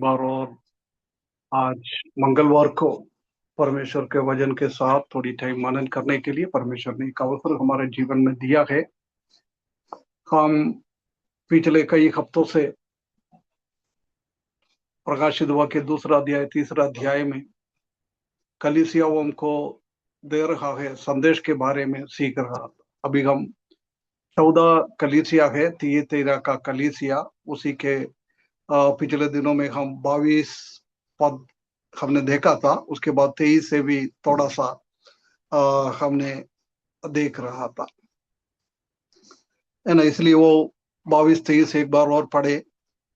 बार और आज मंगलवार को परमेश्वर के वचन के साथ थोड़ी टाइम मनन करने के लिए परमेश्वर ने एक अवसर हमारे जीवन में दिया है। हम पिछले कई हफ्तों से प्रकाशित वाक्य दूसरा अध्याय तीसरा अध्याय में कलीसियाओं को दे रहा है संदेश के बारे में सीख रहा था। अभी हम 14 कलीसिया है, तियतैरा का कलीसिया, उसी के पिछले दिनों में हम 22 पद हमने देखा था। उसके बाद 23 से भी थोड़ा सा हमने देख रहा था, है ना। इसलिए वो 22-23 एक बार और पढ़े।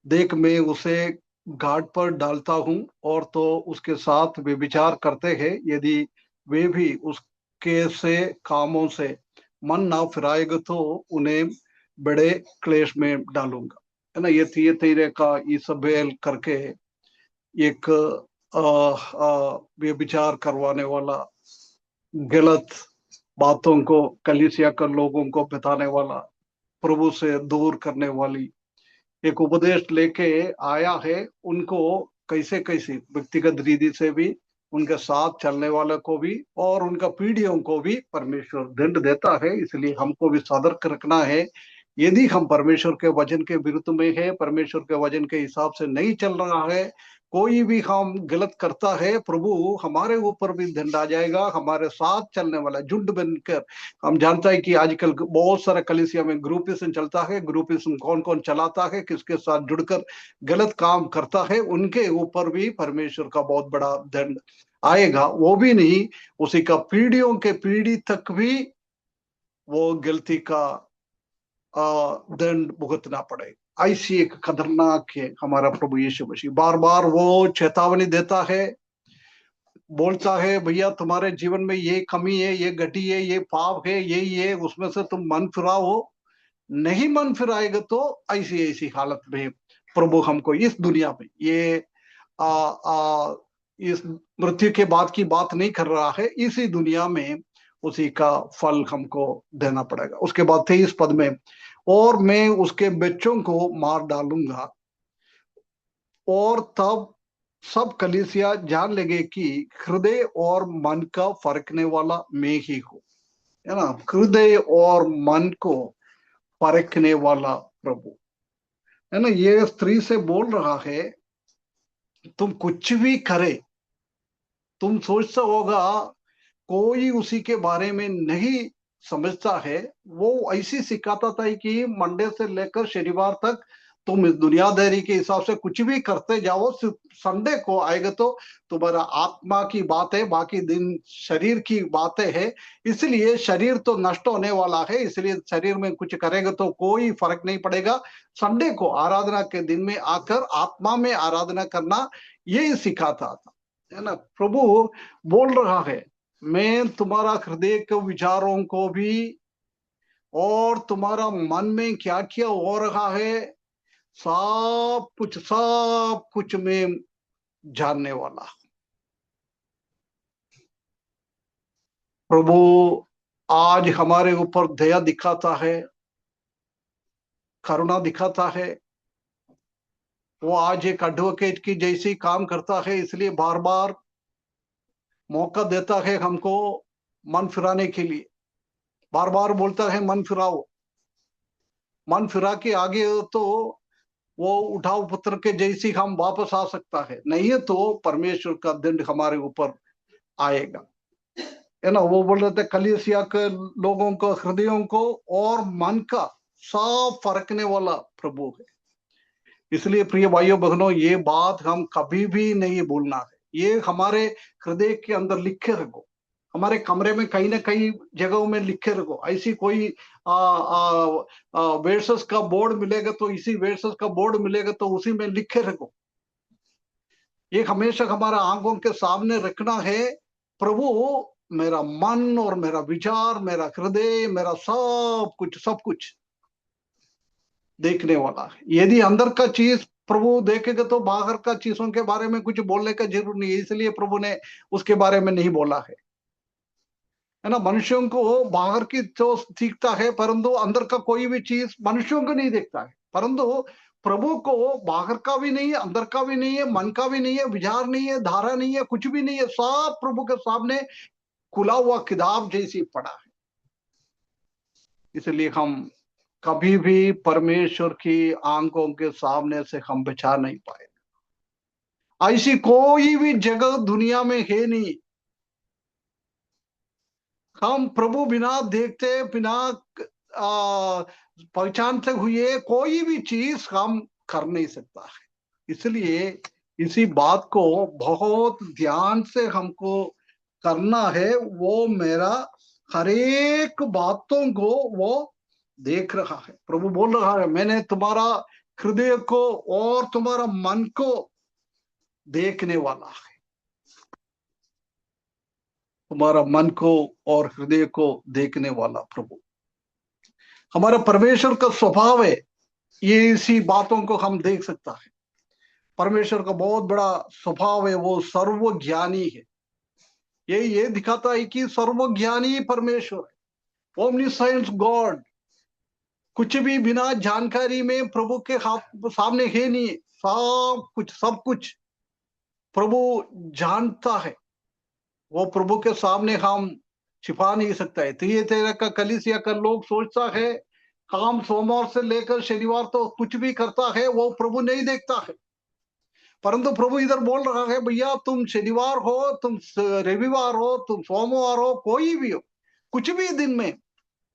देख, मैं उसे घाट पर डालता हूँ और तो उसके साथ वे विचार करते हैं, यदि वे भी उसके से कामों से मन ना फिराएगा तो उन्हें बड़े क्लेश में डालूंगा, है ना। ये तियतैरा का ईसबेल करके एक वे विचार करवाने वाला, गलत बातों को कलीसिया कर लोगों को बताने वाला, प्रभु से दूर करने वाली एक उपदेश लेके आया है। उनको कैसे कैसे व्यक्तिगत रीति से भी, उनके साथ चलने वाले को भी और उनका पीढ़ियों को भी परमेश्वर दंड देता है। इसलिए हमको भी सतर्क रखना है। यदि हम परमेश्वर के वचन के विरुद्ध में है, परमेश्वर के वचन के हिसाब से नहीं चल रहा है, कोई भी हम गलत करता है, प्रभु हमारे ऊपर भी दंड आ जाएगा। हमारे साथ चलने वाला झुंड बनकर, हम जानता है कि आजकल बहुत सारा कलीसिया में ग्रुपिज्म चलता है। ग्रुपिज्म कौन कौन चलाता है, किसके साथ जुड़कर गलत काम करता है, उनके ऊपर भी परमेश्वर का बहुत बड़ा दंड आएगा। वो भी नहीं, उसी का पीढ़ियों के पीढ़ी तक भी वो गलती का दंड भुगतना पड़ेगा। ऐसी एक खतरनाक है हमारा प्रभु यीशु मसीह। बार बार वो चेतावनी देता है, बोलता है, भैया तुम्हारे जीवन में ये कमी है, ये घटी है, ये पाप है, यही है, उसमें से तुम मन फिराओ। नहीं मन फिराएगा तो ऐसी ऐसी हालत में प्रभु हमको इस दुनिया में, ये आ, आ, इस मृत्यु के बाद की बात नहीं कर रहा है, इसी दुनिया में उसी का फल हमको देना पड़ेगा। उसके बाद 23 पद में, और मैं उसके बच्चों को मार डालूंगा और तब सब कलीसिया जान लगे कि हृदय और मन का फरकने वाला मैं ही हूं, है ना। हृदय और मन को परखने वाला प्रभु, है ना। ये स्त्री से बोल रहा है, तुम कुछ भी करे, तुम सोचता होगा कोई उसी के बारे में नहीं समझता है। वो ऐसी सिखाता था कि मंडे से लेकर शनिवार तक तुम इस दुनियादारी के हिसाब से कुछ भी करते जाओ, सिर्फ संडे को आएगा तो तुम्हारा आत्मा की बात है, बाकी दिन शरीर की बातें है। इसलिए शरीर तो नष्ट होने वाला है, इसलिए शरीर में कुछ करेगा तो कोई फर्क नहीं पड़ेगा। संडे को आराधना के दिन में आकर आत्मा में आराधना करना, यही सिखाता था, है ना। प्रभु बोल रहा है, मैं तुम्हारा हृदय के विचारों को भी और तुम्हारा मन में क्या क्या हो रहा है, सब कुछ मैं जानने वाला। प्रभु आज हमारे ऊपर दया दिखाता है, करुणा दिखाता है। वो आज एक एडवोकेट की जैसी काम करता है, इसलिए बार बार मौका देता है हमको मन फिराने के लिए। बार बार बोलता है मन फिराओ। मन फिरा के आगे तो वो उठाओ पुत्र के जैसी हम वापस आ सकता है, नहीं है तो परमेश्वर का दंड हमारे ऊपर आएगा, है ना। वो बोल रहे थे कलीसिया के लोगों को, हृदयों को और मन का साफ फरकने वाला प्रभु है। इसलिए प्रिय भाइयों बहनों, ये बात हम कभी भी नहीं भूलना है। ये हमारे हृदय के अंदर लिखे रखो, हमारे कमरे में कहीं ना कहीं जगहों में लिखे रखो। ऐसी कोई वर्सेस का बोर्ड मिलेगा तो इसी वर्सेस का बोर्ड मिलेगा तो उसी में लिखे रखो। ये हमेशा हमारा आंखों के सामने रखना है। प्रभु मेरा मन और मेरा विचार, मेरा हृदय, मेरा सब कुछ देखने वाला है। यदि अंदर का चीज प्रभु देखेगा तो बाहर का चीजों के बारे में कुछ बोलने का जरूर नहीं है। इसलिए प्रभु ने उसके बारे में नहीं बोला है ना। मनुष्यों को बाहर की तो दिखता है, परंतु अंदर का कोई भी चीज मनुष्यों को नहीं देखता है। परंतु प्रभु को बाहर का भी नहीं है, अंदर का भी नहीं है, मन का भी नहीं है, विचार नहीं है, धारा नहीं है, कुछ भी नहीं है, सब प्रभु के सामने खुला हुआ किताब जैसी पड़ा है। इसलिए हम कभी भी परमेश्वर की आंखों के सामने से हम बचा नहीं पाए। ऐसी कोई भी जगह दुनिया में है नहीं। हम प्रभु बिना देखते, बिना पहचानते हुए कोई भी चीज हम कर नहीं सकता है। इसलिए इसी बात को बहुत ध्यान से हमको करना है। वो मेरा हरेक बातों को वो देख रहा है। प्रभु बोल रहा है, मैंने तुम्हारा हृदय को और तुम्हारा मन को देखने वाला है। तुम्हारा मन को और हृदय को देखने वाला प्रभु हमारा परमेश्वर का स्वभाव है। ये इसी बातों को हम देख सकता है। परमेश्वर का बहुत बड़ा स्वभाव है, वो सर्वज्ञानी है। ये दिखाता है कि सर्वज्ञानी परमेश्वर है, ओमनीसाइंस गॉड। कुछ भी बिना जानकारी में प्रभु के हाथ सामने है नहीं। सब कुछ प्रभु जानता है। वो प्रभु के सामने हम छिपा नहीं सकता है। तेरा का कलीसिया का लोग सोचता है काम सोमवार से लेकर शनिवार तो कुछ भी करता है, वो प्रभु नहीं देखता है। परंतु प्रभु इधर बोल रहा है, भैया तुम शनिवार हो, तुम रविवार हो, तुम सोमवार हो, कोई भी हो, कुछ भी दिन में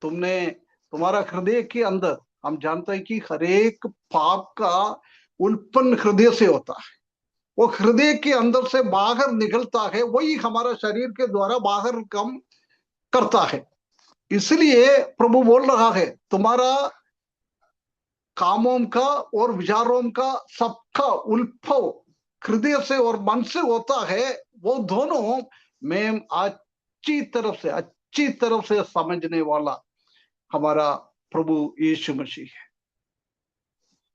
तुमने तुम्हारा हृदय के अंदर, हम जानते हैं कि हर एक पाप का उत्पन्न हृदय से होता है। वो हृदय के अंदर से बाहर निकलता है, वही हमारा शरीर के द्वारा बाहर कम करता है। इसलिए प्रभु बोल रहा है, तुम्हारा कामों का और विचारों का सबका उद्भव हृदय से और मन से होता है। वो दोनों मैं अच्छी तरफ से समझने वाला हमारा प्रभु यीशु मसीह है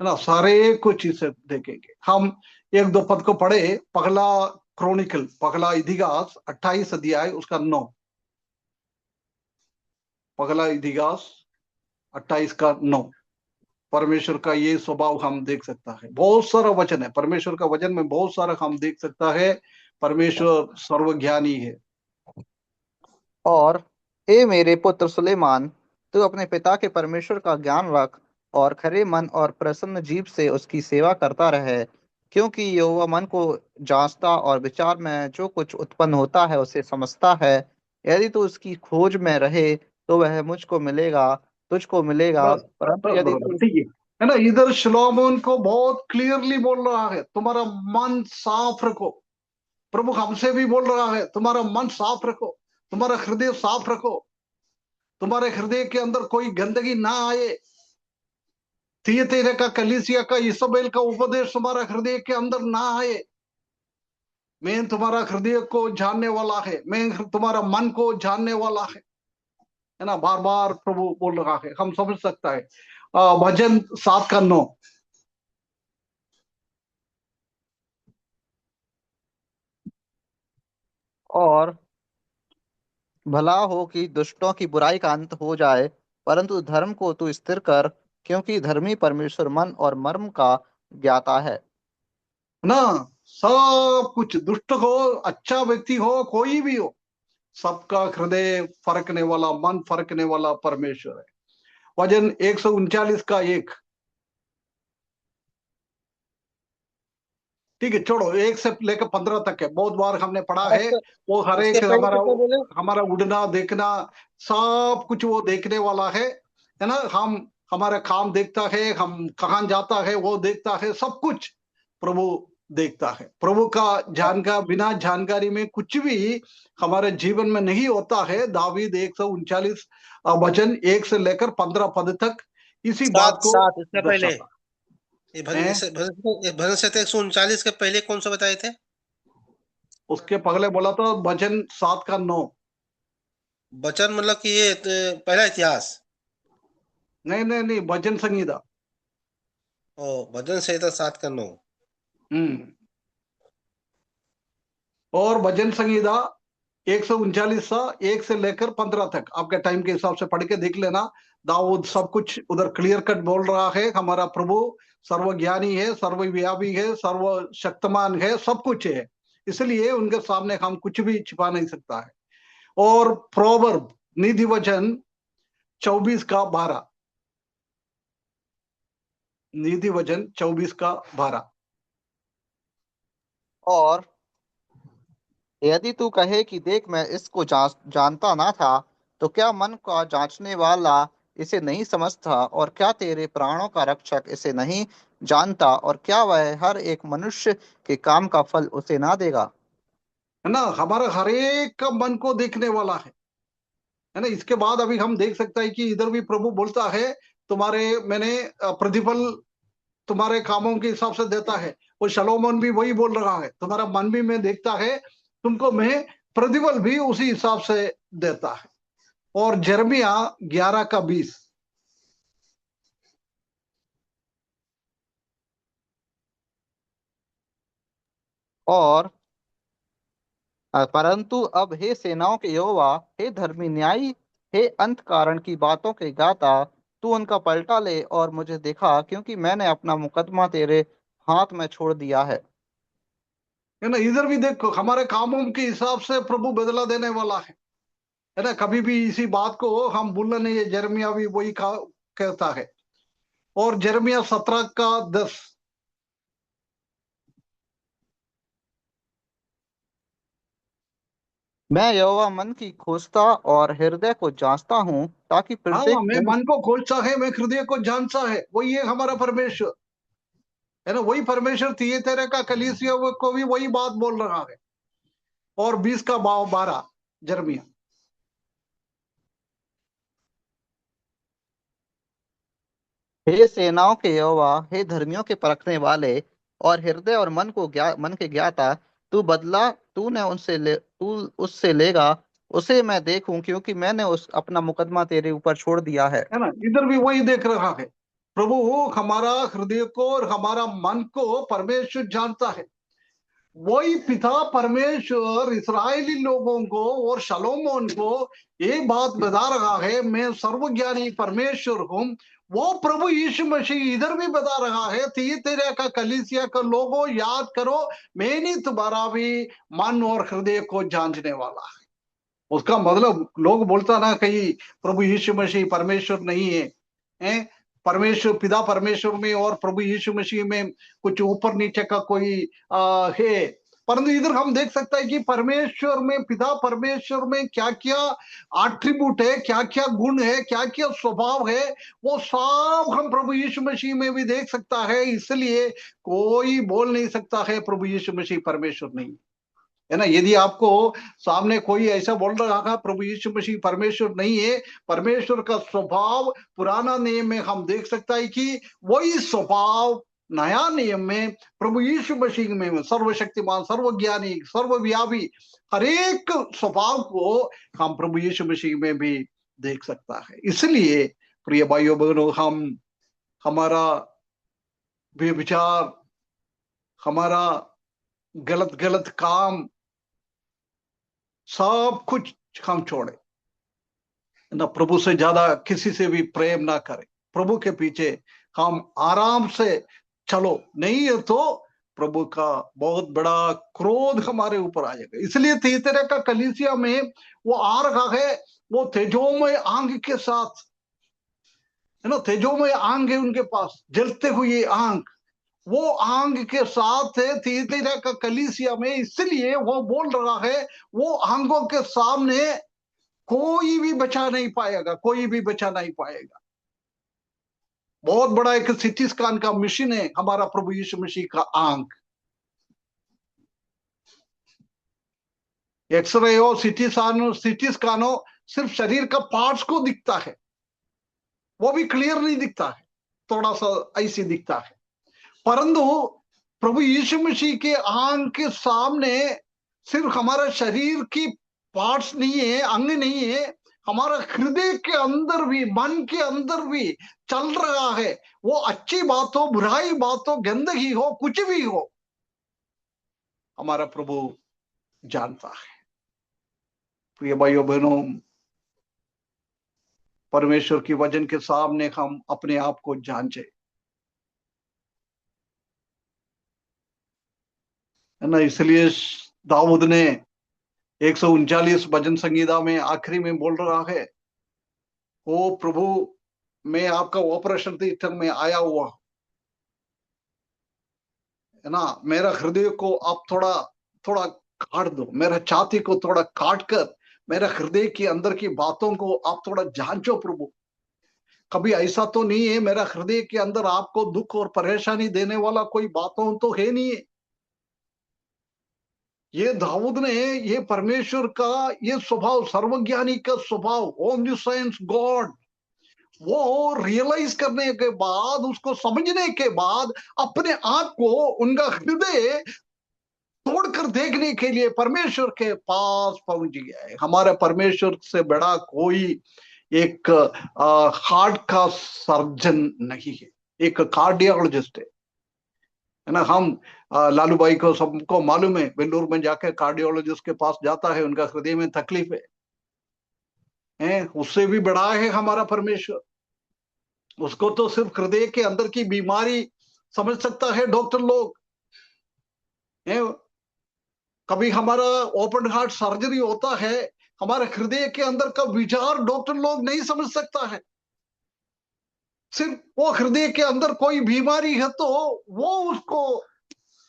ना। सारे कुछ इसे देखेंगे हम। एक दो पद को पढ़े, पहला क्रॉनिकल, पहला इतिहास 28 अध्याय उसका 9। पहला इतिहास 28 का 9। परमेश्वर का ये स्वभाव हम देख सकता है। बहुत सारा वचन है परमेश्वर का, वचन में बहुत सारा हम देख सकता है। परमेश्वर सर्वज्ञानी है। और ए मेरे पुत्र सुलेमान, तू अपने पिता के परमेश्वर का ज्ञान रख और खरे मन और प्रसन्न जीव से उसकी सेवा करता रहे, क्योंकि यहोवा मन को जांचता और विचार में जो कुछ उत्पन्न होता है उसे समझता है। यदि तू उसकी खोज में रहे तो वह मुझको मिलेगा, तुझको मिलेगा। बस परंतु बस यदि बरोबर, तू ठीक है ना। इधर शलोमोन को बहुत क्लियरली बोल रहा है, तुम्हारा मन साफ रखो। प्रभु हमसे भी बोल रहा है, तुम्हारा मन साफ रखो, तुम्हारा हृदय साफ रखो, तुम्हारे हृदय के अंदर कोई गंदगी ना आए। थियतैरा का, कलीसिया का, इसबेल का उपदेश तुम्हारा हृदय के अंदर ना आए। मैं तुम्हारा हृदय को जानने वाला है, मैं तुम्हारा मन को जानने वाला है ना। बार बार प्रभु बोल रहा है, हम समझ सकता है। भजन 7 का 9। और भला हो कि दुष्टों की बुराई का अंत हो जाए, परंतु धर्म को तू स्थिर कर, क्योंकि धर्मी परमेश्वर मन और मर्म का ज्ञाता है। ना, सब कुछ, दुष्ट हो, अच्छा व्यक्ति हो, कोई भी हो, सबका हृदय फरकने वाला, मन फरकने वाला परमेश्वर है। वजन 139 का 1। ठीक है, छोड़ो, 1 से लेकर 15 तक है, बहुत बार हमने पढ़ा और है। वो हर उसके एक पहले हमारा कितना बोले? हमारा उड़ना देखना, सब कुछ वो देखने वाला है ना। हमारा काम देखता है, हम कहाँ जाता है वो देखता है, सब कुछ प्रभु देखता है। प्रभु का बिना जानकारी में कुछ भी हमारे जीवन में नहीं होता है। दावीद 139 वचन 1 से लेकर 15 पद तक इसी बात सात को सात इससे पहले दर्शाता ये है। भजन संहिता 139 के पहले कौन सा बताए थे? उसके पहले बोला था वचन 7 का 9। वचन मतलब कि ये पहला इतिहास। नहीं नहीं नहीं, भजन संगीता। ओ, भजन संहिता 7 का 9। हम्म। और भजन संगीता 139 सा 1 से लेकर 15 तक आपके टाइम के हिसाब से पढ़ के देख लेना। दाऊद सब कुछ उधर क्लियर कट बोल रहा है। हमारा प्रभु सर्वज्ञानी है, सर्वव्यापी है, सर्वशक्तिमान है, सब कुछ है, इसलिए उनके सामने हम कुछ भी छिपा नहीं सकता है। और प्रोवर्ब नीति वचन 24 का 12, नीति वचन 24 का 12। और यदि तू कहे कि देख मैं इसको जानता ना था, तो क्या मन का जांचने वाला इसे नहीं समझता, और क्या तेरे प्राणों का रक्षक इसे नहीं जानता, और क्या वह हर एक मनुष्य के काम का फल उसे ना देगा। है ना, हमारा हर एक का मन को देखने वाला है ना। इसके बाद अभी हम देख सकते हैं कि इधर भी प्रभु बोलता है, तुम्हारे मैंने प्रतिफल तुम्हारे कामों के हिसाब से देता है। वो शलोमोन भी वही बोल रहा है, तुम्हारा मन भी मैं देखता है, तुमको मैं प्रतिफल भी उसी हिसाब से देता है। और जर्मिया 11 का 20, और परंतु अब हे सेनाओं के यहोवा, हे धर्मी न्यायी, हे अंत कारण की बातों के गाता, तू उनका पलटा ले और मुझे दिखा, क्योंकि मैंने अपना मुकदमा तेरे हाथ में छोड़ दिया है। है ना। इधर भी देखो, हमारे कामों के हिसाब से प्रभु बदला देने वाला है ना। कभी भी इसी बात को हम भूलना नहीं है, जर्मिया भी वही कहता है। और जर्मिया 17 का 10, मैं यहोवा मन की खोजता और हृदय को जांचता हूँ, ताकि हाँ, प्रत्येक मैं दिन। मन को खोजता है, मैं हृदय को जानता है, वही है हमारा परमेश्वर, है ना। वही परमेश्वर थिएटर का कलीसिया को भी वही बात बोल रहा है। और 20 का 12 जर्मिया, हे सेनाओं के यहोवा, हे धर्मियों के परखने वाले और हृदय और मन के ज्ञाता, तू उससे लेगा, उसे मैं देखूं, क्योंकि मैंने उस अपना मुकदमा तेरे ऊपर छोड़ दिया है। है ना। इधर भी वही देख रहा है प्रभु, हमारा हृदय को और हमारा मन को परमेश्वर जानता है। वही पिता परमेश्वर इस्राएली लोगों को और शलोमोन को ये बात बता रहा है, मैं सर्वज्ञानी परमेश्वर हूँ। वो प्रभु यीशु मसीह इधर भी बता रहा है, थियतैरा का कलीसिया का लोगों याद करो, मैंने तुम्हारा भी मन और हृदय को जांचने वाला है। उसका मतलब लोग बोलता ना कहीं प्रभु यीशु मसीह परमेश्वर नहीं है, हैं? परमेश्वर पिता परमेश्वर में और प्रभु यीशु मसीह में कुछ ऊपर नीचे का कोई है। परंतु इधर हम देख सकते हैं कि परमेश्वर में, पिता परमेश्वर में क्या क्या एट्रीब्यूट है, क्या क्या गुण है, क्या क्या स्वभाव है, वो सब हम प्रभु यीशु मसीह में भी देख सकता है। इसलिए कोई बोल नहीं सकता है प्रभु यीशु मसीह परमेश्वर नहीं है ना। यदि आपको सामने कोई ऐसा बोल रहा है प्रभु यीशु मसीह परमेश्वर नहीं है, परमेश्वर का स्वभाव पुराना नियम में हम देख सकता है कि वही स्वभाव नया नियम में प्रभु यीशु मसीह में सर्वशक्तिमान, सर्वज्ञानी, सर्वव्यापी हर एक स्वभाव को हम प्रभु यीशु मसीह में भी देख सकता है। इसलिए प्रिय भाइयों बहनों, हम हमारा व्यभिचार, हमारा गलत गलत काम, सब कुछ हम छोड़े ना, प्रभु से ज्यादा किसी से भी प्रेम ना करें, प्रभु के पीछे हम आराम से चलो, नहीं है तो प्रभु का बहुत बड़ा क्रोध हमारे ऊपर आ जाएगा। इसलिए तीसरे का कलीसिया में वो आ रहा है, वो तेजोमय आंग के साथ, है ना। तेजोमय आंग है उनके पास, जलते हुए आंग, वो आंग के साथ है तीसरे का कलीसिया में। इसलिए वो बोल रहा है, वो आंगों के सामने कोई भी बचा नहीं पाएगा, कोई भी बचा नहीं पाएगा। बहुत बड़ा एक सिटी स्कैन का मिशन है हमारा प्रभु यीशु मसीह का आंख। एक्सरे हो, सिटी स्कैन हो, सिर्फ शरीर का पार्ट्स को दिखता है, वो भी क्लियर नहीं दिखता है, थोड़ा सा ऐसे दिखता है। परंतु प्रभु यीशु मसीह के आंख के सामने सिर्फ हमारा शरीर की पार्ट्स नहीं है, अंग नहीं है, हमारा हृदय के अंदर भी, मन के अंदर भी चल रहा है। वो अच्छी बात हो, बुराई बात हो, गंदगी हो, कुछ भी हो, हमारा प्रभु जानता है। प्रिय भाइयों बहनों, परमेश्वर की वचन के सामने हम अपने आप को जांचे, है ना। इसलिए दाऊद ने 139 भजन संगीता में आखिरी में बोल रहा है, ओ प्रभु, मैं आपका ऑपरेशन थिएटर में आया हुआ, है ना। मेरा हृदय को आप थोड़ा थोड़ा काट दो, मेरा छाती को थोड़ा काट कर मेरा हृदय के अंदर की बातों को आप थोड़ा जांचो प्रभु। कभी ऐसा तो नहीं है मेरा हृदय के अंदर आपको दुख और परेशानी देने वाला कोई बातों तो है नहीं है। ये दाऊद ने ये परमेश्वर का ये स्वभाव, सर्वज्ञानी का स्वभाव, ओमनिसेंस गॉड, वो रियलाइज करने के बाद, उसको समझने के बाद अपने आप को, उनका हृदय तोड़कर देखने के लिए परमेश्वर के पास पहुंच गया है। हमारे परमेश्वर से बड़ा कोई एक हार्ट का सर्जन नहीं है, एक कार्डियोलॉजिस्ट है ना। हम लालू भाई को सबको मालूम है, बेंगलुरु में जाके कार्डियोलॉजिस्ट के पास जाता है, उनका हृदय में तकलीफ है, उससे भी बड़ा है हमारा परमेश्वर। उसको तो सिर्फ हृदय के अंदर की बीमारी समझ सकता है डॉक्टर लोग, है। कभी हमारा ओपन हार्ट सर्जरी होता है, हमारे हृदय के अंदर का विचार डॉक्टर लोग नहीं समझ सकता है। सिर्फ वो हृदय के अंदर कोई बीमारी है तो वो उसको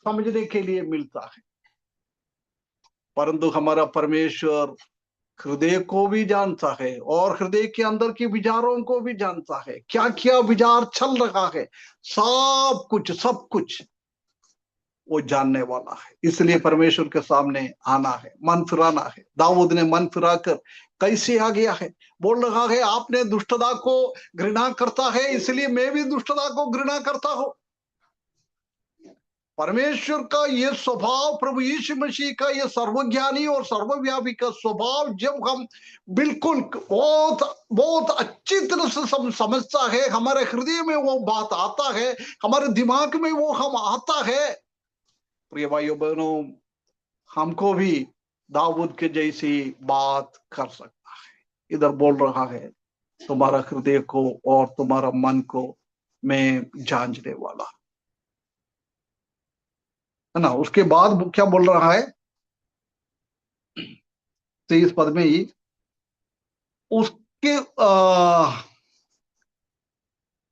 समझने के लिए मिलता है। परंतु हमारा परमेश्वर हृदय को भी जानता है और हृदय के अंदर के विचारों को भी जानता है, क्या क्या विचार चल रहा है, सब कुछ वो जानने वाला है। इसलिए परमेश्वर के सामने आना है, मन फिराना है। दाऊद ने मन फिराकर कैसे आ गया है, बोल रहा है आपने दुष्टता को घृणा करता है, इसलिए मैं भी दुष्टता को घृणा करता हूं। परमेश्वर का ये स्वभाव, प्रभु यीशु मसीह का ये सर्वज्ञानी और सर्वव्यापी का स्वभाव जब हम बिल्कुल बहुत बहुत अच्छी तरह से समझता है, हमारे हृदय में वो बात आता है, हमारे दिमाग में वो हम आता है, प्रिय भाइयों बहनों, हमको भी दाऊद के जैसी बात कर सकता है। इधर बोल रहा है तुम्हारा हृदय को और तुम्हारा मन को मैं जांचने वाला, है ना। उसके बाद वो क्या बोल रहा है 23 पद में ही, उसके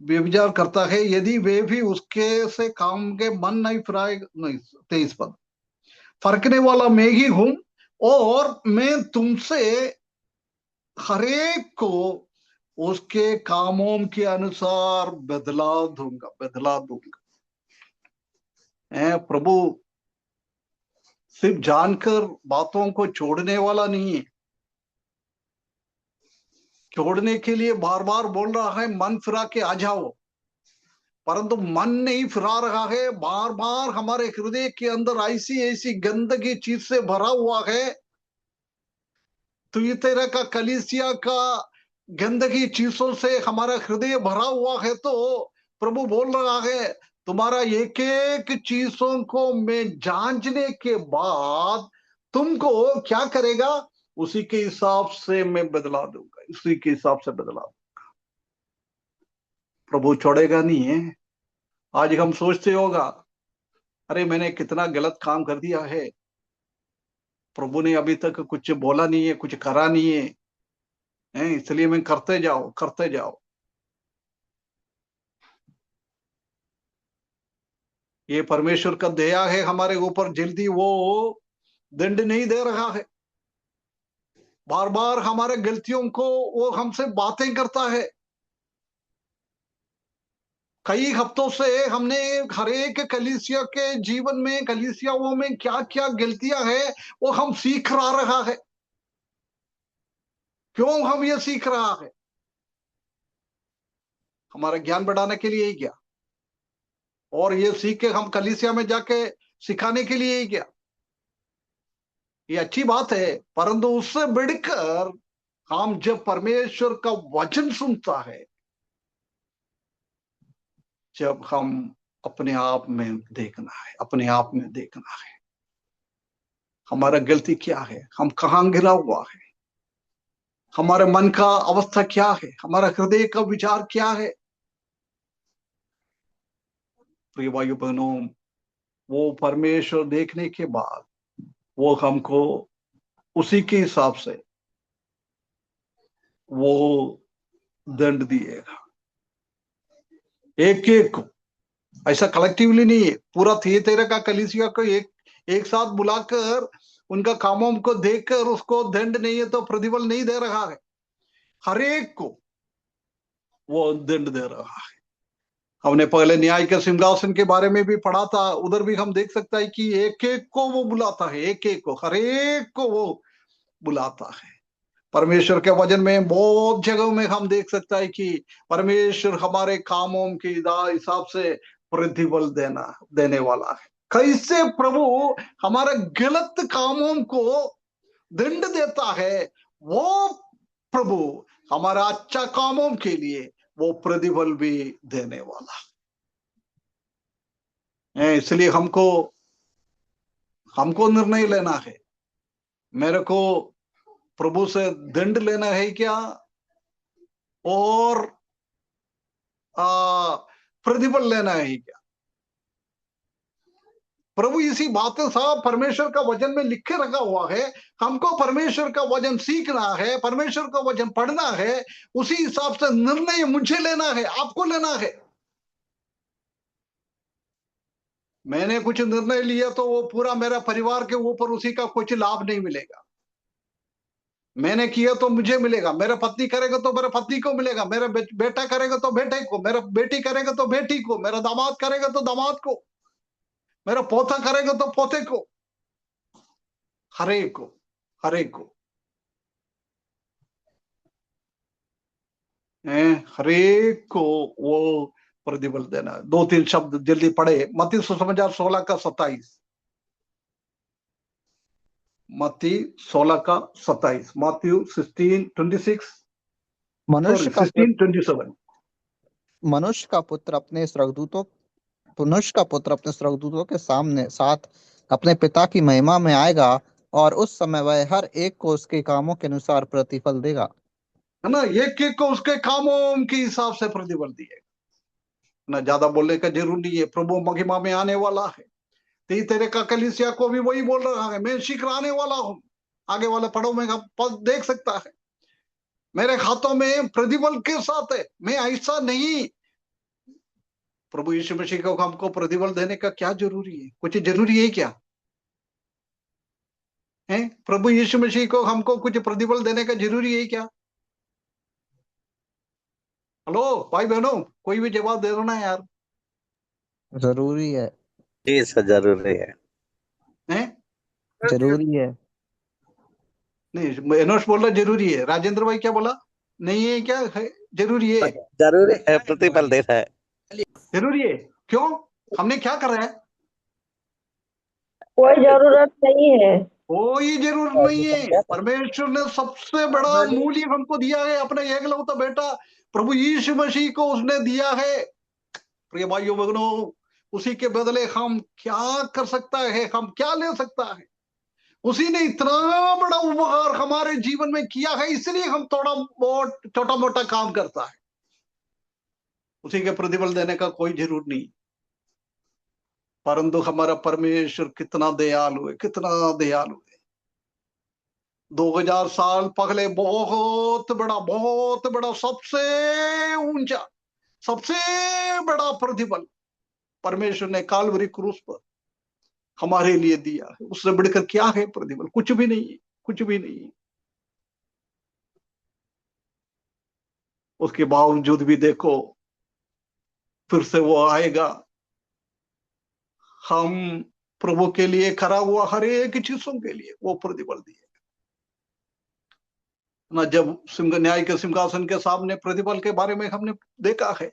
व्यभिचार करता है यदि वे भी उसके से काम के मन नहीं फिराएगा, नहीं। 23 पद, फरकने वाला मैं ही हूं और मैं तुमसे हरेक को उसके कामों के अनुसार बदला दूंगा। प्रभु सिर्फ जानकर बातों को छोड़ने वाला नहीं है, छोड़ने के लिए बार बार बोल रहा है मन फिरा के आ जाओ, परंतु मन नहीं फिरा रहा है। बार बार हमारे हृदय के अंदर ऐसी ऐसी गंदगी चीज से भरा हुआ है, तुयतैरा का कलीसिया का गंदगी चीजों से हमारा हृदय भरा हुआ है, तो प्रभु बोल रहा है तुम्हारा एक एक चीजों को मैं जांचने के बाद तुमको क्या करेगा, उसी के हिसाब से मैं बदला दूंगा, उसी के हिसाब से बदला दूंगा। प्रभु छोड़ेगा नहीं है। आज हम सोचते होगा अरे मैंने कितना गलत काम कर दिया है, प्रभु ने अभी तक कुछ बोला नहीं है, कुछ करा नहीं है, इसलिए मैं करते जाओ। ये परमेश्वर का दया है हमारे ऊपर, जल्दी वो दंड नहीं दे रहा है। बार बार हमारे गलतियों को वो हमसे बातें करता है। कई हफ्तों से हमने हर एक कलीसिया के जीवन में, कलीसियाओं में क्या क्या गलतियां हैं वो हम सीख रहा है। क्यों हम ये सीख रहा है? हमारा ज्ञान बढ़ाने के लिए ही क्या, और ये सीख के हम कलीसिया में जाके सिखाने के लिए ही क्या? ये अच्छी बात है, परंतु उससे बढ़कर हम जब परमेश्वर का वचन सुनता है, जब हम अपने आप में देखना है हमारा गलती क्या है, हम कहाँ गिरा हुआ है, हमारे मन का अवस्था क्या है, हमारा हृदय का विचार क्या है। प्रिय भाइयों बहनों, वो परमेश्वर देखने के बाद वो हमको उसी के हिसाब से वो दंड दिएगा, एक एक को। ऐसा कलेक्टिवली नहीं है, पूरा थिएटर का कलीसिया को एक साथ बुलाकर उनका कामों को देखकर उसको दंड नहीं है तो प्रतिफल नहीं दे रहा है, हर एक को वो दंड दे रहा है। हमने पहले न्याय के सिंहासन के बारे में भी पढ़ा था, उधर भी हम देख सकता है कि एक एक को वो बुलाता है, एक एक को, हर एक को वो बुलाता है। परमेश्वर के वचन में बहुत जगहों में हम देख सकता है कि परमेश्वर हमारे कामों के हिसाब से प्रतिफल देने वाला है। कैसे प्रभु हमारे गलत कामों को दंड देता है, वो प्रभु हमारा अच्छा कामों के लिए वो प्रतिफल भी देने वाला है। इसलिए हमको निर्णय लेना है, मेरे को प्रभु से दंड लेना है क्या और प्रतिफल लेना है क्या। प्रभु इसी बातें साहब परमेश्वर का वचन में लिखे रखा हुआ है, हमको परमेश्वर का वचन सीखना है, परमेश्वर का वचन पढ़ना है, उसी हिसाब से निर्णय मुझे लेना है, आपको लेना है। मैंने कुछ निर्णय लिया तो वो पूरा मेरा परिवार के ऊपर उसी का कुछ लाभ नहीं मिलेगा। मैंने किया तो मुझे मिलेगा, मेरा पत्नी करेगा तो मेरे पत्नी को मिलेगा, मेरा बेटा करेगा तो बेटे को, मेरा बेटी करेगा तो बेटी को, मेरा दामाद करेगा तो दामाद को, मेरा पोता करेगा तो पोते को, हरेक को, हरेक को, हरेक को वो प्रतिफल देना है। 2-3 शब्द जल्दी पढ़े, मत्ती सुसमाचार 16 का 27, मत्ती 16 का 27, Matthew 16:26, मनुष्य सॉरी का 16:27। मनुष्य का पुत्र अपने स्वर्गदूतों मनुष्य का पुत्र अपने स्वर्गदूतों के साथ अपने पिता की महिमा में आएगा, और उस समय वह हर एक को उसके कामों के अनुसार प्रतिफल देगा। है ना, एक एक को उसके कामों के हिसाब से प्रतिफल दिए ना। ज्यादा बोलने का जरूर नहीं है, प्रभु महिमा में आने वाला है। तेरे का कलीसिया को भी वही बोल रहा है, मैं शीघ्र आने वाला हूं। आगे वाले पढ़ो में पद देख सकता है, मेरे हाथों में प्रतिफल के साथ है, मैं ऐसा नहीं। प्रभु यीशु मसीह को हमको प्रतिफल देने का क्या जरूरी है, कुछ जरूरी है क्या है। प्रभु यीशु मसीह को हमको कुछ प्रतिफल देने का जरूरी है क्या। हेलो भाई बहनों, कोई भी जवाब दे दो ना यार। जरूरी है। जी सर, जरूरी है। हैं जरूरी है। नहीं, एनोश बोल रहा जरूरी है, राजेंद्र भाई क्या बोला, नहीं है क्या है? जरूरी है, जरूरी है, प्रतिफल देना है। जरूरी है। क्यों, हमने क्या करा है। कोई जरूरत नहीं है। कोई जरूरत नहीं है, परमेश्वर ने सबसे बड़ा मूल्य हमको दिया है, अपने एकलौता बेटा प्रभु यीशु मसीह को उसने दिया है। प्रिय भाइयों बहनों, उसी के बदले हम क्या कर सकता है, हम क्या ले सकता है। उसी ने इतना बड़ा उपकार हमारे जीवन में किया है, इसलिए हम थोड़ा बहुत छोटा मोटा काम करता है। उसी के प्रतिफल देने का कोई जरूर नहीं, परंतु हमारा परमेश्वर कितना दयालु है, कितना दयालु है। 2000 साल पहले बहुत बड़ा सबसे ऊंचा, सबसे बड़ा प्रतिफल परमेश्वर ने काल्वरी क्रूस पर हमारे लिए दिया है। उससे बढ़कर क्या है प्रतिफल, कुछ भी नहीं है, कुछ भी नहीं है। उसके बावजूद भी देखो, फिर से वो आएगा, हम प्रभु के लिए खड़ा हुआ हर एक चीजों के लिए वो प्रतिफल दिए ना। जब न्याय के सिंहासन के सामने प्रतिफल के बारे में हमने देखा है,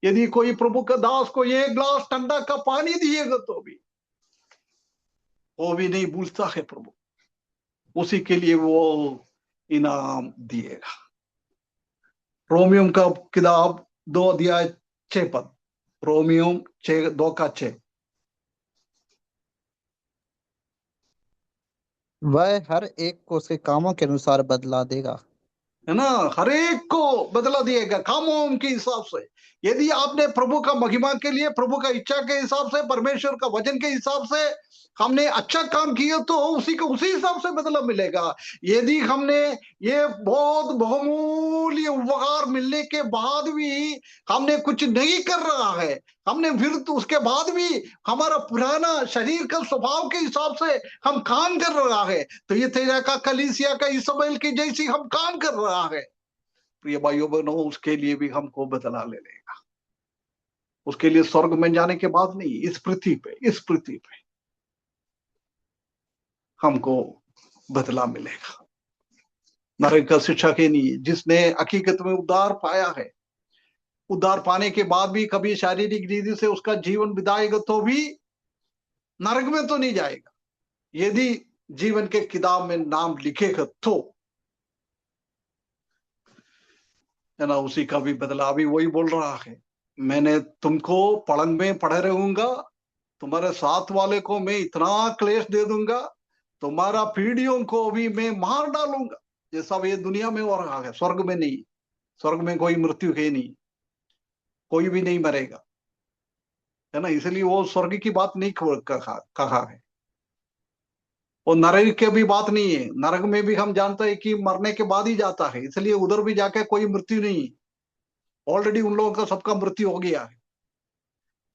यदि कोई प्रभु का दास को एक गिलास ठंडा का पानी दिएगा तो भी वो भी नहीं भूलता है प्रभु, उसी के लिए वो इनाम दिएगा। रोमियो का किताब 2:6, रोमियो 2:6। वह हर एक को उसके कामों के अनुसार बदला देगा। है ना, हर एक को बदला दिएगा कामों के हिसाब से। यदि आपने प्रभु का महिमा के लिए, प्रभु का इच्छा के हिसाब से, परमेश्वर का वचन के हिसाब से हमने अच्छा काम किया तो उसी को उसी हिसाब से बदला मिलेगा। यदि हमने ये बहुत बहुमूल्य उपहार मिलने के बाद भी हमने कुछ नहीं कर रहा है, हमने फिर तो उसके बाद भी हमारा पुराना शरीर का स्वभाव के हिसाब से हम काम कर रहा है, तो ये तेरा का कलीसिया का इसबेल की जैसी हम काम कर रहा है। प्रिय भाइयों बहनों, उसके लिए भी हमको बदला ले लेगा। उसके लिए स्वर्ग में जाने के बाद नहीं, इस पृथ्वी पे हमको बदला मिलेगा। नरक का शिक्षा के नहीं, जिसने हकीकत में उद्धार पाया है, उद्धार पाने के बाद भी कभी शारीरिक रीति से उसका जीवन बिताएगा तो भी नरक में तो नहीं जाएगा। यदि जीवन के किताब में नाम लिखेगा तो, है ना, उसी का भी बदला। अभी वही बोल रहा है, मैंने तुमको पलंग में पड़े रहूंगा, तुम्हारे साथ वाले को मैं इतना क्लेश दे दूंगा, तुम्हारा पीढ़ियों को भी मैं मार डालूंगा। ये सब ये दुनिया में हो रहा है, स्वर्ग में नहीं। स्वर्ग में कोई मृत्यु है नहीं, कोई भी नहीं मरेगा, है ना। इसलिए वो स्वर्ग की बात नहीं कहा है। वो नरक की भी बात नहीं है। नरक में भी हम जानते हैं कि मरने के बाद ही जाता है, इसलिए उधर भी जाके कोई मृत्यु नहीं। ऑलरेडी उन लोगों का सबका मृत्यु हो गया है।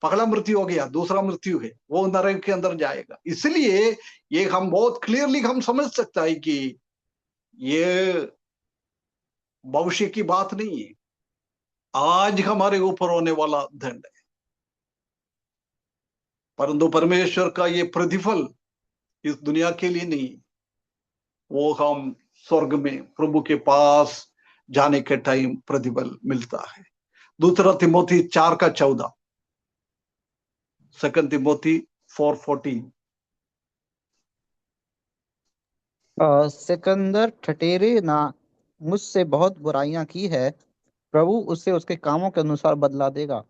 पहला मृत्यु हो गया, दूसरा मृत्यु है, वो नरक के अंदर जाएगा। इसलिए ये हम बहुत क्लियरली हम समझ सकता है कि ये भविष्य की बात नहीं है, आज हमारे ऊपर होने वाला दंड है। परंतु परमेश्वर का ये प्रतिफल इस दुनिया के लिए नहीं, वो हम स्वर्ग में प्रभु के पास जाने के टाइम प्रतिफल मिलता है। दूसरा तिमोथी 4:14, 2 तिमोथी 4:14। सिकंदर ठठेरे ना, मुझसे बहुत बुराइयां की है, प्रभु उसे उसके कामों के अनुसार बदला देगा।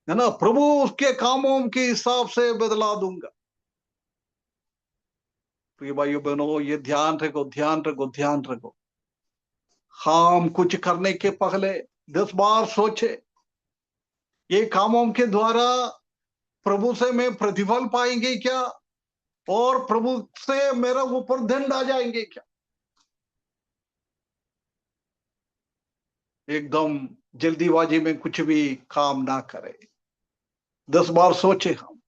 है ना, प्रभु उसके कामों के हिसाब से बदला दूंगा। प्रिय भाइयों बहनों, ये ध्यान रखो, ध्यान रखो, ध्यान रखो। हम कुछ करने के पहले 10 बार सोचे, ये कामों के द्वारा प्रभु से मैं प्रतिफल पाएंगे क्या, और प्रभु से मेरा ऊपर दंड आ जाएंगे क्या। एकदम जल्दीबाजी में कुछ भी काम ना करें, 10 बार सोचे हम,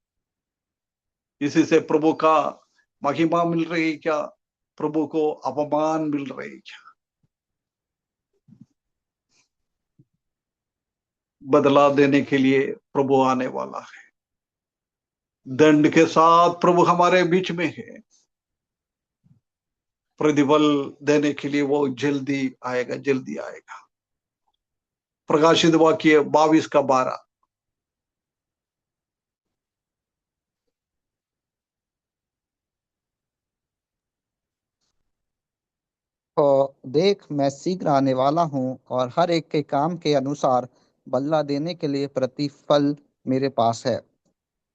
इसी से प्रभु का महिमा मिल रही क्या, प्रभु को अपमान मिल रही क्या। बदला देने के लिए प्रभु आने वाला है, दंड के साथ प्रभु हमारे बीच में है। प्रतिफल देने के लिए वो जल्दी आएगा, जल्दी आएगा। प्रकाशित वाक्य 22:12। और देख, मैं शीघ्र आने वाला हूँ, और हर एक के काम के अनुसार बदला देने के लिए प्रतिफल मेरे पास है।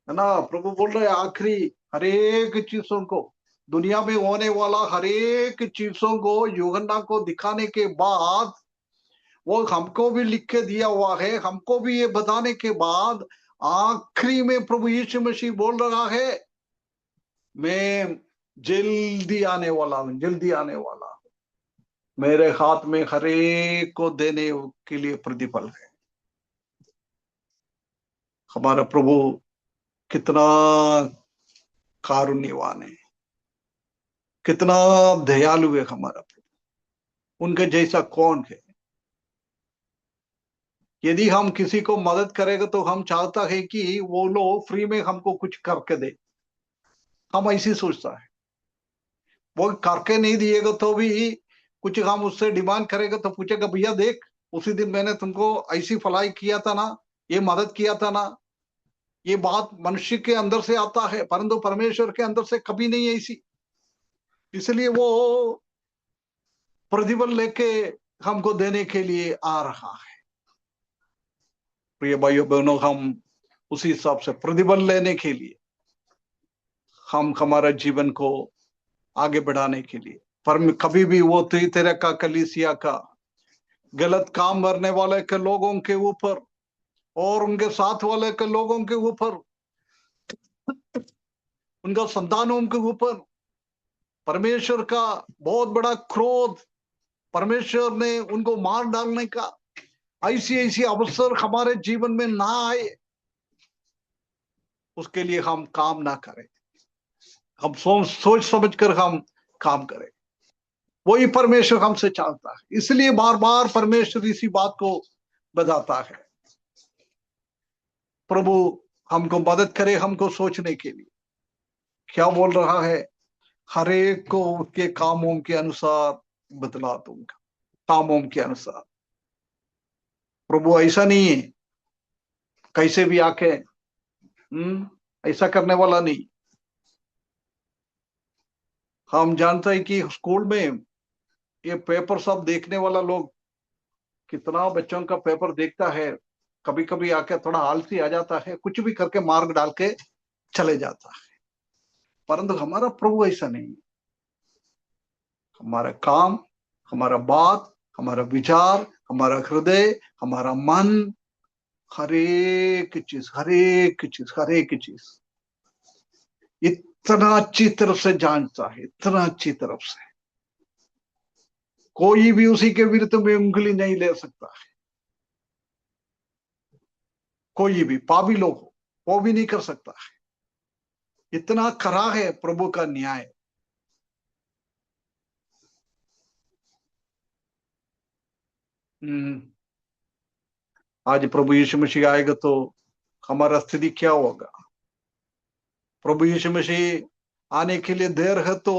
है ना, प्रभु बोल रहे हैं आखिरी हर एक चीजों को, दुनिया में होने वाला हर एक चीजों को यूहन्ना को दिखाने के बाद, वो हमको भी लिख के दिया हुआ है, हमको भी ये बताने के बाद आखिरी में प्रभु यीशु मसीह बोल रहा है, मैं जल्दी आने वाला हूं, जल्दी आने वाला हूं, मेरे हाथ में हर एक को देने के लिए प्रतिफल है। हमारा प्रभु कितना कारुण्यवान है, कितना दयालु है हमारा प्रभु, उनके जैसा कौन है। यदि हम किसी को मदद करेंगे तो हम चाहता है कि वो लोग फ्री में हमको कुछ करके दे, हम ऐसी सोचता है। वो करके नहीं दिएगा तो भी कुछ हम उससे डिमांड करेगा तो पूछेगा, भैया देख, उसी दिन मैंने तुमको ऐसी फलाई किया था ना, ये मदद किया था ना। ये बात मनुष्य के अंदर से आता है, परंतु परमेश्वर के अंदर से कभी नहीं ऐसी। इसलिए वो प्रतिफल लेके हमको देने के लिए आ रहा है। प्रिय भाइयों बहनों, हम उसी हिसाब से प्रतिफल लेने के लिए, हम हमारा जीवन को आगे बढ़ाने के लिए, पर कभी भी वो तेरे का कलीसिया का गलत काम करने वाले के लोगों के ऊपर और उनके साथ वाले के लोगों के ऊपर, उनका संतानों के ऊपर परमेश्वर का बहुत बड़ा क्रोध, परमेश्वर ने उनको मार डालने का ऐसी ऐसी अवसर हमारे जीवन में ना आए, उसके लिए हम काम ना करें। हम सोच समझ कर हम काम करें, वही परमेश्वर हमसे चाहता है। इसलिए बार बार परमेश्वर इसी बात को बताता है। प्रभु हमको मदद करे, हमको सोचने के लिए क्या बोल रहा है। हर एक को उसके कामों के अनुसार बदला दूंगा, कामों के अनुसार। प्रभु ऐसा नहीं है कैसे भी आके ऐसा करने वाला नहीं। हम जानते हैं कि स्कूल में ये पेपर सब देखने वाला लोग कितना बच्चों का पेपर देखता है, कभी कभी आके थोड़ा आलसी आ जाता है, कुछ भी करके मार्क डाल के चले जाता है। परंतु हमारा प्रभु ऐसा नहीं। हमारा काम, हमारा बात, हमारा विचार, हमारा हृदय, हमारा मन, हर एक चीज इतना अच्छी तरफ से जानता है, इतना अच्छी तरफ से। कोई भी उसी के विरुद्ध में उंगली नहीं ले सकता है। कोई भी पापी लोग हो वो भी नहीं कर सकता है। इतना कड़ा है प्रभु का न्याय। आज प्रभु यीशु मसीह आएगा तो हमारा स्थिति क्या होगा। प्रभु यीशु मसीह आने के लिए देर है तो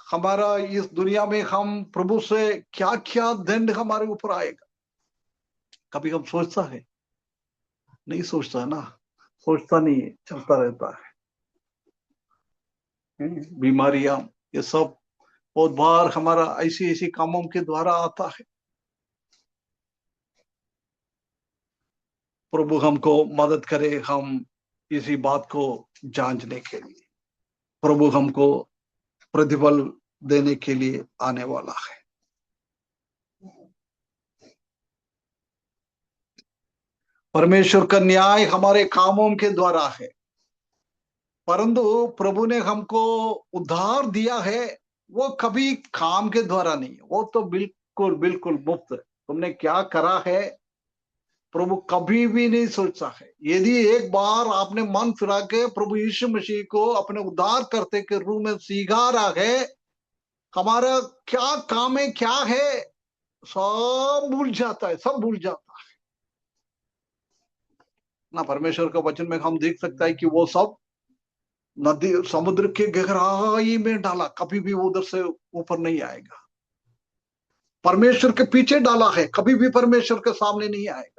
हमारा इस दुनिया में हम प्रभु से क्या क्या दंड हमारे ऊपर आएगा। कभी हम सोचता है? नहीं सोचता ना, सोचता नहीं है, चलता रहता है। बीमारियां ये सब बहुत बार हमारा ऐसी ऐसी कामों के द्वारा आता है। प्रभु हमको मदद करे हम इसी बात को जांचने के लिए। प्रभु हमको प्रतिफल देने के लिए आने वाला है। परमेश्वर का न्याय हमारे कामों के द्वारा है, परंतु प्रभु ने हमको उद्धार दिया है वो कभी काम के द्वारा नहीं। वो तो बिल्कुल बिल्कुल मुफ्त है। तुमने क्या करा है प्रभु कभी भी नहीं सोचता है। यदि एक बार आपने मन फिरा के प्रभु यीशु मसीह को अपने उद्धार करते के रूप में स्वीकारा है, हमारा क्या काम है क्या है सब भूल जाता है, सब भूल जाता है ना। परमेश्वर का वचन में हम देख सकता है कि वो सब नदी समुद्र के गहराई में डाला, कभी भी वो उधर से ऊपर नहीं आएगा। परमेश्वर के पीछे डाला है, कभी भी परमेश्वर के सामने नहीं आएगा।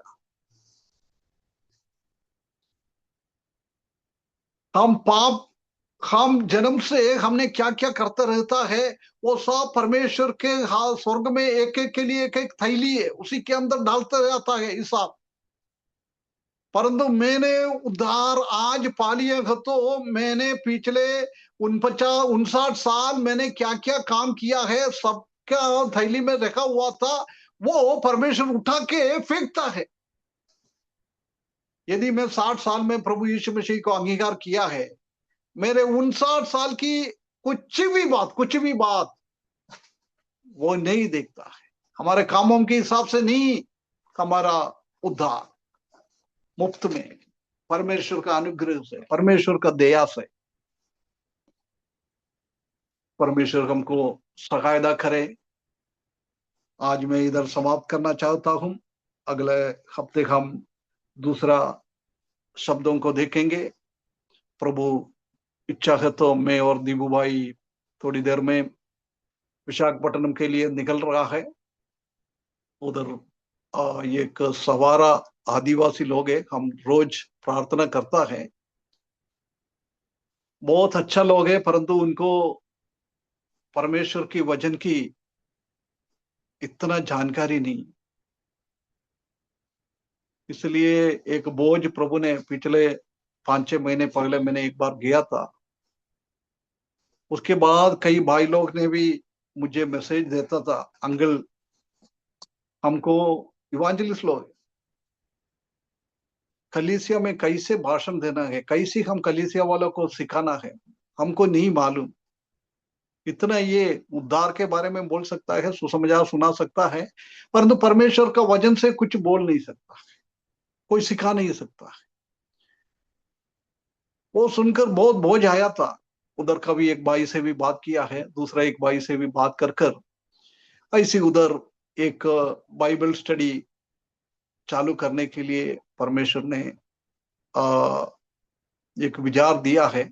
हम जन्म से हमने क्या क्या करता रहता है वो सब परमेश्वर के स्वर्ग में एक एक के लिए एक एक थैली है, उसी के अंदर डालता रहता है हिसाब। परंतु मैंने उद्धार आज पा लिया तो मैंने पिछले 59 साल मैंने क्या क्या काम किया है सबका थैली में रखा हुआ था, वो परमेश्वर उठा के फेंकता है। यदि मैं 60 साल में प्रभु यीशु मसीह को अंगीकार किया है, मेरे 59 साल की कुछ भी बात वो नहीं देखता है। हमारे कामों के हिसाब से नहीं, हमारा उद्धार मुफ्त में परमेश्वर का अनुग्रह से, परमेश्वर का दया से। परमेश्वर हमको सहायता करे। आज मैं इधर समाप्त करना चाहता हूं। अगले हफ्ते हम दूसरा शब्दों को देखेंगे। प्रभु इच्छा है तो मैं और दीबू भाई थोड़ी देर में विशाखापट्टनम के लिए निकल रहा है। उधर एक सवारा आदिवासी लोग है, हम रोज प्रार्थना करता है। बहुत अच्छा लोग है, परंतु उनको परमेश्वर की वचन की इतना जानकारी नहीं। इसलिए एक बोझ प्रभु ने पिछले 5-6 महीने पहले मैंने एक बार गया था। उसके बाद कई भाई लोग ने भी मुझे मैसेज देता था, अंकल हमको इवांजलिस्ट लोग कलीसिया में कैसे भाषण देना है, कैसे हम कलीसिया वालों को सिखाना है, हमको नहीं मालूम। इतना ये उद्धार के बारे में बोल सकता है, सुसमाचार सुना सकता है, परंतु परमेश्वर का वचन से कुछ बोल नहीं सकता, कोई सिखा नहीं सकता। वो सुनकर बहुत बोझ आया था। उधर का भी एक भाई से भी बात किया है, दूसरा एक भाई से भी बात कर कर ऐसी उधर एक बाइबल स्टडी चालू करने के लिए परमेश्वर ने एक विचार दिया है।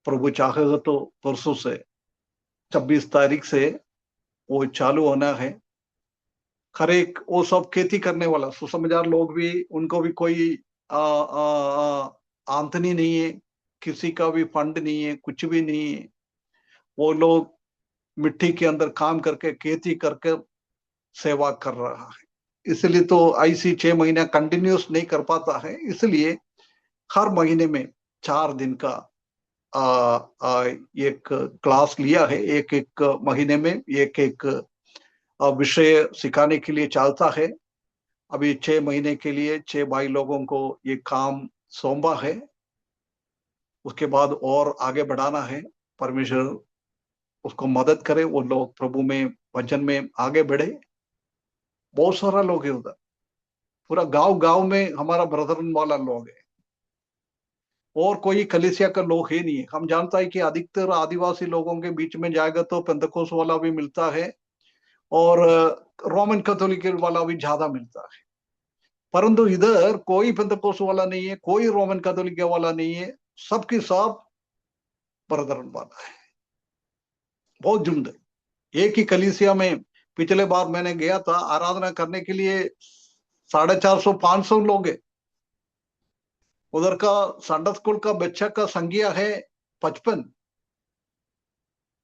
प्रभु चाहेगा तो परसों से 26 तारीख से वो चालू होना है। हर एक वो सब खेती करने वाला सुसमाचार लोग भी, उनको भी कोई आमदनी नहीं है, किसी का भी फंड नहीं है, कुछ भी नहीं है। वो लोग मिट्टी के अंदर काम करके खेती करके सेवा कर रहा है। इसलिए तो ऐसी 6 महीना कंटिन्यूस नहीं कर पाता है, इसलिए हर महीने में 4 दिन का एक क्लास लिया है। एक एक महीने में एक एक विषय सिखाने के लिए चलता है। अभी 6 महीने के लिए 6 भाई लोगों को ये काम सौंपा है। उसके बाद और आगे बढ़ाना है। परमेश्वर उसको मदद करे, वो लोग प्रभु में वचन में आगे बढ़े। बहुत सारा लोग है उधर, पूरा गांव गांव में हमारा ब्रदरन वाला लोग है, और कोई कलीसिया का लोग ही नहीं है। हम जानता है कि अधिकतर आदिवासी लोगों के बीच में जाएगा तो पेंतकोस वाला भी मिलता है और रोमन कैथोलिक वाला भी ज्यादा मिलता है, परंतु इधर कोई पेंतकोस वाला नहीं है, कोई रोमन कैथोलिक वाला नहीं है, सबके सब ब्रदरन वाला है। बहुत झुंड है एक ही कलीसिया में। पिछले बार मैंने गया था आराधना करने के लिए, 450-500 लोग है। उधर का संडे स्कूल का बच्चा का संख्या है 55।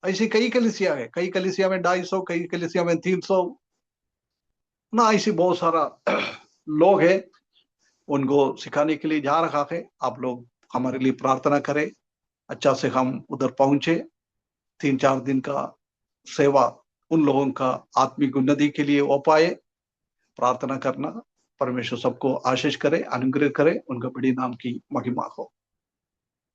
ऐसी कई कलीसिया है, कई कलीसिया में 250, कई कलीसिया में 300 ना, ऐसी बहुत सारा लोग है। उनको सिखाने के लिए जा रहा है। आप लोग हमारे लिए प्रार्थना करें, अच्छा से हम उधर पहुंचे। 3-4 दिन का सेवा उन लोगों का आत्मिक उन्नति के लिए हो पाए। प्रार्थना करना। परमेश्वर सबको आशीष करे, अनुग्रह करे, उनका बड़ी नाम की महिमा हो।